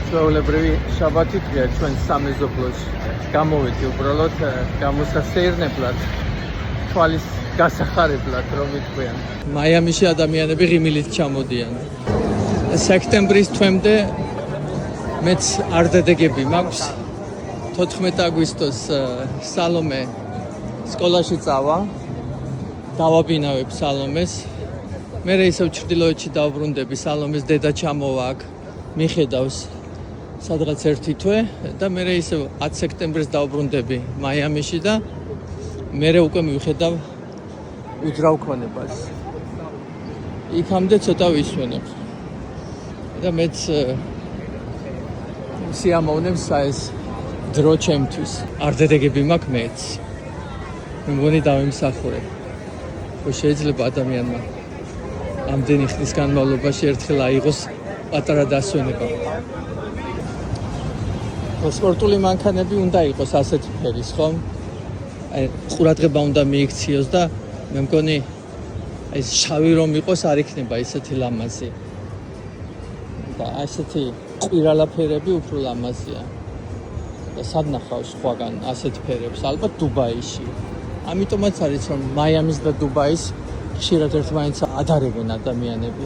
ჩვეულებრივი შაბათი დღეა ჩვენ სამეზობლოში. გამოვედი უბრალოდ გამოსასეირნებლად, თვალის გასახარებლად, რომ იტყვიან. მაიამიში ადამიანები ღიმილით ჩამოდიან. სექტემბრის თვემდე მეც არ დადეგები მაქვს. 14 აგვისტოს სალომე სკოლაში წავა. დავაბინავებ სალომეს. მე ისევ ჩრდილოეთში დავბრუნდები, სალომეს დედა ჩამოვა აქ, მიხედავს სადღაც ერთი თვე და მე ისევ 10 სექტემბერს დავბრუნდები მაიამიში და მე უკვე მივხედავ უძრავ ქონებას. იქამდე ცოტა ვისვენებ. და მეც სიამოვნებს ეს დრო ჩემთვის. არ დადეგები მაქვს მეც. მე მგონი დავიმსახურე. შეიძლება ადამიანმა ამდენი ხნის განმავლობაში ერთხელ აიღოს პატარა დასვენება. სპორტული მანქანები უნდა იყოს ასეთი ფერის, ხო? ყურადღება უნდა მიიქციოს და მე მგონი ეს შავი რომ იყოს არ იქნება ისეთი ლამაზი. და ასეთი ყვირალა ფერები უფრო ლამაზია. და სად ნახავ სხვაგან ასეთ ფერებს? ალბათ დუბაიში. ამიტომაც არის რომ მაიამის და დუბაის ხშირად ერთმანეთს ადარებენ ადამიანები.